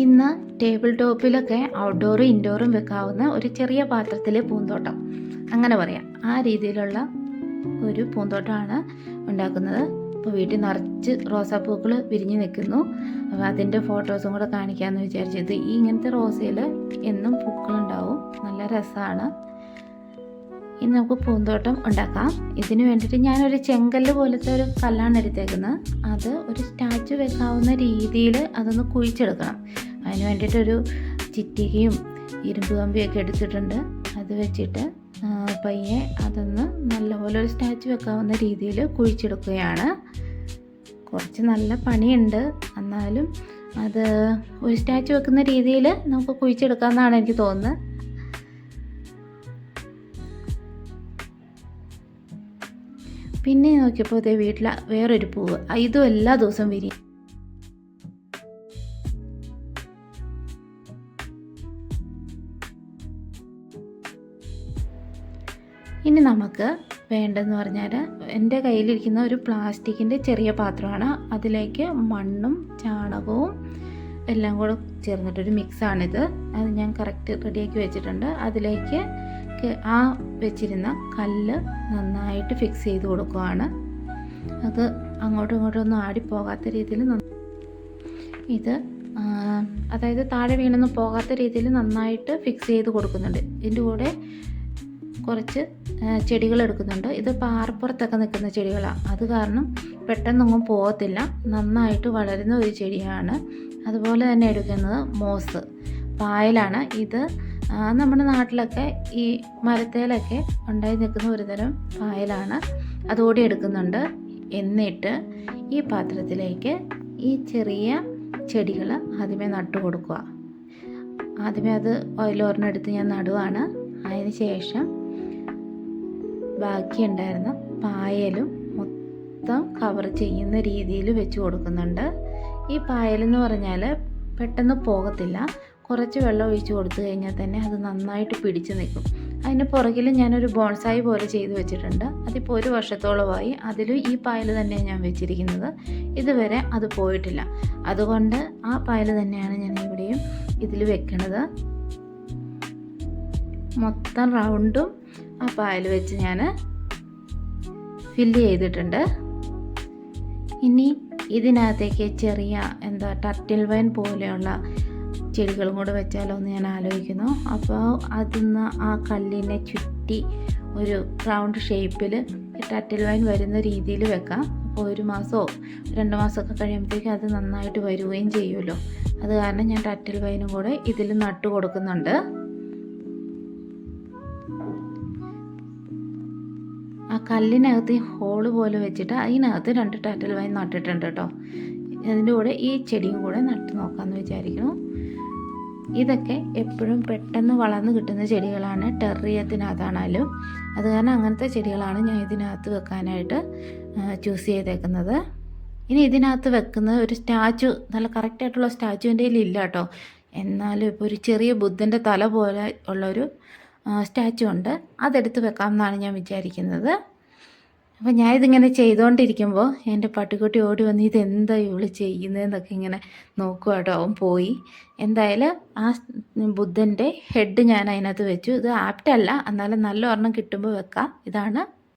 ഇന്ന് ടേബിൾ ടോപ്പിലൊക്കെ ഔട്ട്ഡോറും ഇൻഡോറും വെക്കാവുന്ന ഒരു ചെറിയ പാത്രത്തിലെ പൂന്തോട്ടം, അങ്ങനെ പറയാം. ആ രീതിയിലുള്ള ഒരു പൂന്തോട്ടമാണ് ഉണ്ടാക്കുന്നത്. ഇപ്പോൾ വീട്ടിൽ നിറച്ച് റോസാപ്പൂക്കൾ വിരിഞ്ഞ് നിൽക്കുന്നു. അപ്പോൾ അതിൻ്റെ ഫോട്ടോസും കൂടെ കാണിക്കാമെന്ന് വിചാരിച്ചത്. ഈ ഇങ്ങനത്തെ റോസയിൽ എന്നും പൂക്കളുണ്ടാവും, നല്ല രസമാണ്. ഇനി നമുക്ക് പൂന്തോട്ടം ഉണ്ടാക്കാം. ഇതിന് വേണ്ടിയിട്ട് ഞാനൊരു ചെങ്കല്ല് പോലത്തെ ഒരു കല്ലാണ് എടുത്തേക്കുന്നത്. അത് ഒരു സ്റ്റാച്ചു വെക്കാവുന്ന രീതിയിൽ അതൊന്ന് കുഴിച്ചെടുക്കണം. അതിന് വേണ്ടിയിട്ടൊരു ചിറ്റികയും ഇരുമ്പ് കമ്പിയൊക്കെ എടുത്തിട്ടുണ്ട്. അത് വെച്ചിട്ട് പയ്യെ അതൊന്ന് നല്ലപോലെ ഒരു സ്റ്റാച്ചു വെക്കാവുന്ന രീതിയിൽ കുഴിച്ചെടുക്കുകയാണ്. കുറച്ച് നല്ല പണിയുണ്ട്, എന്നാലും അത് ഒരു സ്റ്റാച്ചു വെക്കുന്ന രീതിയിൽ നമുക്ക് കുഴിച്ചെടുക്കാമെന്നാണ് എനിക്ക് തോന്നുന്നത്. പിന്നെ നോക്കിയപ്പോൾ ഇതേ വീട്ടിൽ വേറൊരു പൂവ്, ഇതും എല്ലാ ദിവസവും വിരിയും. ഇനി നമുക്ക് വേണ്ടതെന്ന് പറഞ്ഞാൽ, എൻ്റെ കയ്യിലിരിക്കുന്ന ഒരു പ്ലാസ്റ്റിക്കിൻ്റെ ചെറിയ പാത്രമാണ്. അതിലേക്ക് മണ്ണും ചാണകവും എല്ലാം കൂടെ ചേർന്നിട്ടൊരു മിക്സാണിത്. അത് ഞാൻ കറക്റ്റ് റെഡിയാക്കി വെച്ചിട്ടുണ്ട്. അതിലേക്ക് ആ വെച്ചിരുന്ന കല്ല് നന്നായിട്ട് ഫിക്സ് ചെയ്ത് കൊടുക്കുകയാണ്. അത് അങ്ങോട്ടും ഇങ്ങോട്ടും ഒന്നും ആടിപ്പോകാത്ത രീതിയിൽ ഇത് അതായത് താഴെ വീണൊന്നും പോകാത്ത രീതിയിൽ നന്നായിട്ട് ഫിക്സ് ചെയ്ത് കൊടുക്കുന്നുണ്ട്. ഇതിൻ്റെ കൂടെ കുറച്ച് ചെടികൾ എടുക്കുന്നുണ്ട്. ഇത് പാറപ്പുറത്തൊക്കെ നിൽക്കുന്ന ചെടികളാണ്. അത് കാരണം പെട്ടെന്നൊന്നും പോകത്തില്ല, നന്നായിട്ട് വളരുന്ന ഒരു ചെടിയാണ്. അതുപോലെ തന്നെ എടുക്കുന്നത് മോസ് പായലാണ്. ഇത് നമ്മുടെ നാട്ടിലൊക്കെ ഈ മരത്തേലൊക്കെ ഉണ്ടായി നിൽക്കുന്ന ഒരു തരം പായലാണ്. അതുകൂടി എടുക്കുന്നുണ്ട്. എന്നിട്ട് ഈ പാത്രത്തിലേക്ക് ഈ ചെറിയ ചെടികൾ ആദ്യമേ നട്ടു കൊടുക്കുക. ആദ്യമേ അത് ഓയിലോറിനെടുത്ത് ഞാൻ നടുവാണ്. അതിന് ശേഷം ബാക്കിയുണ്ടായിരുന്ന പായലും മൊത്തം കവർ ചെയ്യുന്ന രീതിയിൽ വെച്ച് കൊടുക്കുന്നുണ്ട്. ഈ പായലെന്ന് പറഞ്ഞാൽ പെട്ടെന്ന് പോകത്തില്ല. കുറച്ച് വെള്ളം ഒഴിച്ച് കൊടുത്തു കഴിഞ്ഞാൽ തന്നെ അത് നന്നായിട്ട് പിടിച്ച് നിൽക്കും. അതിന് പുറകിൽ ഞാനൊരു ബോൺസായി പോലെ ചെയ്ത് വെച്ചിട്ടുണ്ട്. അതിപ്പോൾ 1 വർഷത്തോളമായി. അതിലും ഈ പായൽ തന്നെയാണ് ഞാൻ വെച്ചിരിക്കുന്നത്. ഇതുവരെ അത് പോയിട്ടില്ല. അതുകൊണ്ട് ആ പായൽ തന്നെയാണ് ഞാൻ ഇവിടെയും ഇതിൽ വെക്കണത്. മൊത്തം റൗണ്ടും ആ പായൽ വെച്ച് ഞാൻ ഫില്ല് ചെയ്തിട്ടുണ്ട്. ഇനി ഇതിനകത്തേക്ക് ചെറിയ ടർട്ടിൽ വൈൻ പോലെയുള്ള ചെടികളും കൂടെ വെച്ചാലോ എന്ന് ഞാൻ ആലോചിക്കുന്നു. അപ്പോൾ അതിന്ന് ആ കല്ലിനെ ചുറ്റി ഒരു റൗണ്ട് ഷേപ്പിൽ ടർട്ടിൽ വൈൻ വരുന്ന രീതിയിൽ വെക്കാം. അപ്പോൾ 1 മാസമോ 2 മാസമൊക്കെ കഴിയുമ്പോഴത്തേക്കും അത് നന്നായിട്ട് വരികയും ചെയ്യുമല്ലോ. അത് കാരണം ഞാൻ ടർട്ടിൽ വൈനും കൂടെ ഇതിൽ നട്ടു കൊടുക്കുന്നുണ്ട്. ആ കല്ലിനകത്ത് ഹോള് പോലെ വെച്ചിട്ട് അതിനകത്ത് 2 ടർട്ടിൽ വൈൻ നട്ടിട്ടുണ്ട് കേട്ടോ. അതിൻ്റെ കൂടെ ഈ ചെടിയും കൂടെ നട്ട് നോക്കാമെന്ന് വിചാരിക്കുന്നു. ഇതൊക്കെ എപ്പോഴും പെട്ടെന്ന് വളർന്ന് കിട്ടുന്ന ചെടികളാണ്. ടെററിയത്തിനകത്താണാലും. അത് കാരണം അങ്ങനത്തെ ചെടികളാണ് ഞാൻ ഇതിനകത്ത് വെക്കാനായിട്ട് ചൂസ് ചെയ്തേക്കുന്നത്. ഇനി ഇതിനകത്ത് വെക്കുന്ന ഒരു സ്റ്റാച്ചു, നല്ല കറക്റ്റായിട്ടുള്ള സ്റ്റാച്ചു എൻ്റെ കയ്യിൽ ഇല്ല കേട്ടോ. എന്നാലും ഇപ്പോൾ ഒരു ചെറിയ ബുദ്ധൻ്റെ തല പോലെ ഉള്ളൊരു സ്റ്റാച്ചു ഉണ്ട്. അതെടുത്ത് വെക്കാമെന്നാണ് ഞാൻ വിചാരിക്കുന്നത്. അപ്പോൾ ഞാൻ ഇതിങ്ങനെ ചെയ്തുകൊണ്ടിരിക്കുമ്പോൾ എൻ്റെ പട്ടിക്കുട്ടി ഓടി വന്ന് ഇതെന്താ ഇവള് ചെയ്യുന്നതെന്നൊക്കെ ഇങ്ങനെ നോക്കുക കേട്ടോ. അവൻ പോയി. എന്തായാലും ആ ബുദ്ധൻ്റെ ഹെഡ് ഞാൻ അതിനകത്ത് വെച്ചു. ഇത് ആപ്റ്റല്ല, എന്നാലും നല്ല ഒരെണ്ണം കിട്ടുമ്പോൾ വെക്കാം. ഇതാണ്